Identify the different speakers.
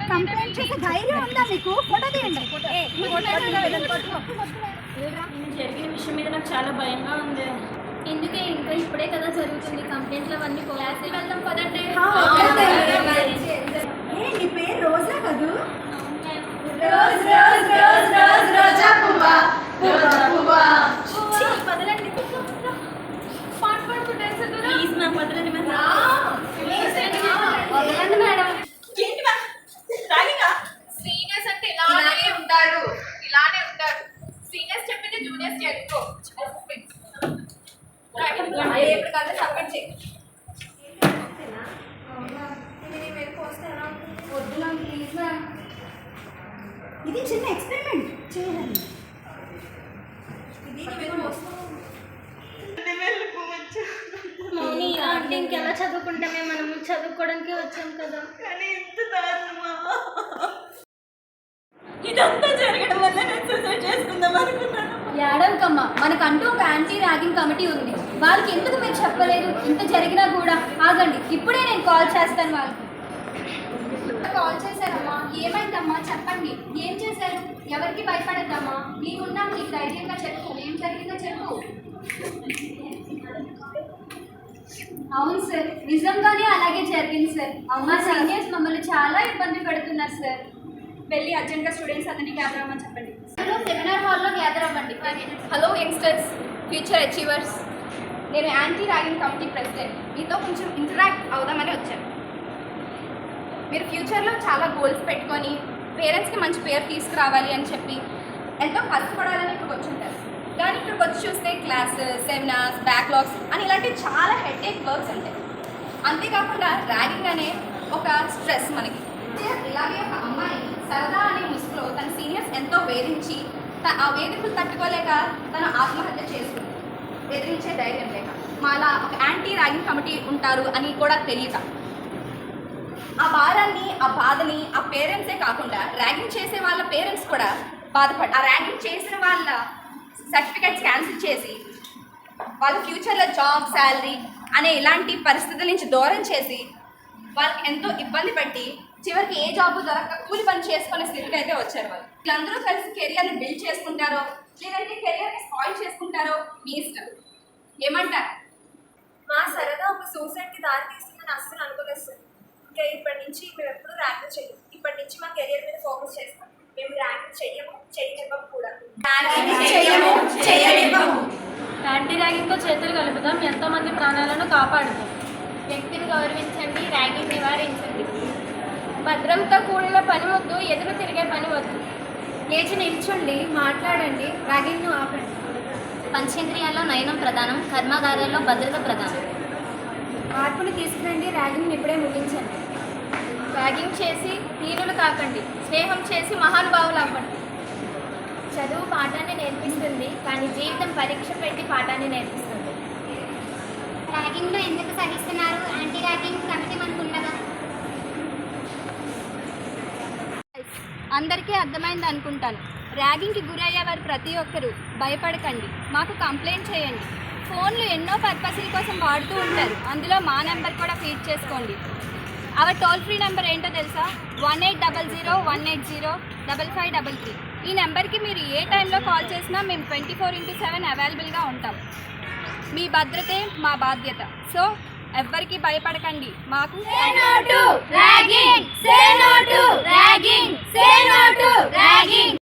Speaker 1: Complaint చేసే ధైర్యం ఉందా మీకు? ఫోటో తీయండి.
Speaker 2: జరిగిన విషయం మీద నాకు చాలా భయంగా ఉంది.
Speaker 3: ఎందుకే ఇంకా ఇప్పుడే కదా జరుగుతుంది, కంప్లైంట్లు అవన్నీ క్లాస్ వెళ్దాం పదండి.
Speaker 1: నీ పేరు రోజా కదూ?
Speaker 3: పదలండి, పాట పాడుకుంటారు సార్.
Speaker 2: ప్లీజ్ మ్యామ్ వదలండి మ్యామ్.
Speaker 3: వదలండి మేడం.
Speaker 4: సీనియర్స్ అంటే ఇలానే ఉంటారు. సీనియర్స్ చెప్పింది జూనియర్స్ చేసుకో. సబ్మిట్ చేయి.
Speaker 1: ఇది చిన్న ఎక్స్పెరిమెంట్ చేయాలి.
Speaker 3: మౌని ఇలా అంటే ఇంకెలా చదువుకుంటామే, మనం చదువుకోవడానికి వచ్చాం కదా.
Speaker 2: ఇదంతా జరగడం వల్ల నేను సూసైడ్ చేసుకుందాం అనుకున్నాను.
Speaker 3: ఏడవకమ్మా, మనకంటూ ఒక యాంటీ ర్యాగింగ్ కమిటీ ఉంది. వాళ్ళకి ఎందుకు మీరు చెప్పలేదు? ఇంత జరిగినా కూడా. ఆగండి, ఇప్పుడే నేను కాల్ చేస్తాను వాళ్ళకి. కాల్ చేశారమ్మా, ఏమైందమ్మా చెప్పండి, ఏం చేశారు? ఎవరికి భయపడద్దమ్మా, నీకున్నాం, నీకు ధైర్యంగా చెప్పు, ఏం జరిగిందో చెప్పు. అవును సార్, నిజంగానే అలాగే జరిగింది సార్. మా సీనియర్స్ మమ్మల్ని చాలా ఇబ్బంది పెడుతున్నారు సార్.
Speaker 4: వెళ్ళి అర్జెంట్గా స్టూడెంట్స్ అందరినీ గ్యాదర్ అవ్వమని చెప్పండి.
Speaker 3: సెమినార్ హాల్లో గ్యాదర్ అవ్వండి.
Speaker 4: హలో యంగ్స్టర్స్, ఫ్యూచర్ అచీవర్స్, నేను యాంటీ ర్యాగింగ్ కమిటీ ప్రెసిడెంట్. మీతో కొంచెం ఇంటరాక్ట్ అవుదామని వచ్చాను. మీరు ఫ్యూచర్లో చాలా గోల్స్ పెట్టుకొని పేరెంట్స్కి మంచి పేరు తీసుకురావాలి అని చెప్పి ఎంతో కష్టపడాలని ఇక్కడికి వచ్చి ఉంటారు. కానీ ఇక్కడికి వచ్చి చూస్తే క్లాసెస్, సెమినార్స్, బ్యాక్లాగ్స్ అని ఇలాంటి చాలా హెడేక్ వర్క్స్ ఉంటాయి. అంతేకాకుండా ర్యాగింగ్ అనే ఒక స్ట్రెస్ మనకి. ఇలాగే ఒక అమ్మాయి సరదా అనే ముసుగులో తన సీనియర్స్ ఎంతో వేధించి ఆ వేధింపులు తట్టుకోలేక తను ఆత్మహత్య చేసుకుంది. బెదిరించే ధైర్యం లేక. మాలా ఒక యాంటీ ర్యాగింగ్ కమిటీ ఉంటారు అని కూడా తెలియక ఆ భారాన్ని, ఆ బాధని ఆ పేరెంట్సే కాకుండా ర్యాగింగ్ చేసే వాళ్ళ పేరెంట్స్ కూడా బాధపడి ఆ ర్యాగింగ్ చేసిన వాళ్ళ సర్టిఫికెట్స్ క్యాన్సిల్ చేసి వాళ్ళ ఫ్యూచర్లో జాబ్, శాలరీ అనే ఇలాంటి పరిస్థితుల నుంచి దూరం చేసి వాళ్ళకి ఎంతో ఇబ్బంది పెట్టి చివరికి ఏ జాబ్ దొరక్క కూలి పని చేసుకునే స్థితికి అయితే వచ్చారు వాళ్ళు. వీళ్ళందరూ కలిసి కెరియర్ని బిల్డ్ చేసుకుంటారో లేదంటే కెరియర్ని స్పాయిల్ చేసుకుంటారో మీ ఇష్టం. ఏమంటారు?
Speaker 5: మా సరదా ఒక సూసైడ్కి దారి తీస్తుందని అస్సలు అనుకోలేదు సార్. ఇంకా ఇప్పటి నుంచి మేము ఎప్పుడు ర్యాంక్ చెయ్యం. ఇప్పటి నుంచి మా కెరియర్ మీద ఫోకస్ చేస్తాం. మేము ర్యాంక్ చేయనివ్వము కూడా.
Speaker 3: యాంటీ ర్యాగింగ్తో చేతులు కలుపుదాం, ఎంతోమంది ప్రాణాలను కాపాడుతాం.
Speaker 4: వ్యక్తిని గౌరవించండి, ర్యాగింగ్ నివారించండి. భద్రంతో కూడిన పని వద్దు, ఎదురు తిరిగే పని వద్దు.
Speaker 3: లేచి నిల్చోండి, మాట్లాడండి, ర్యాగింగ్ను ఆపండి.
Speaker 6: పంచేంద్రియాల్లో నయనం ప్రధానం, కర్మాగారాల్లో భద్రత ప్రధానం.
Speaker 3: మార్పులు తీసుకురండి, ర్యాగింగ్ని ఇప్పుడే ముగించండి.
Speaker 4: ర్యాగింగ్ చేసి హీనులు కాకండి, స్నేహం చేసి మహానుభావులు అవ్వండి.
Speaker 3: చదువు పాఠాన్ని నేర్పిస్తుంది, కానీ జీవితం పరీక్ష పెట్టి పాఠాన్ని నేర్పిస్తుంది.
Speaker 6: ర్యాగింగ్లో ఎందుకు సహిస్తున్నారు? యాంటీ ర్యాగింగ్ కమిటీ మనకు ఉండగా.
Speaker 4: అందరికీ అర్థమైంది అనుకుంటాను. ర్యాగింగ్కి గురయ్యే వారు ప్రతి ఒక్కరూ భయపడకండి, మాకు కంప్లైంట్ చేయండి. ఫోన్లు ఎన్నో పర్పస్ల కోసం వాడుతూ ఉంటారు, అందులో మా నెంబర్ కూడా ఫీడ్ చేసుకోండి. అవర్ టోల్ ఫ్రీ నెంబర్ ఏంటో తెలుసా? 1800-180-5533. ఈ నెంబర్కి మీరు ఏ టైంలో కాల్ చేసినా మేము 24/7 అవైలబుల్గా ఉంటాం. మీ భద్రతే మా బాధ్యత. సో ఎవ్వరికి భయపడకండి, మాకు
Speaker 3: Say no to ragging! Say no to ragging! Say no to ragging!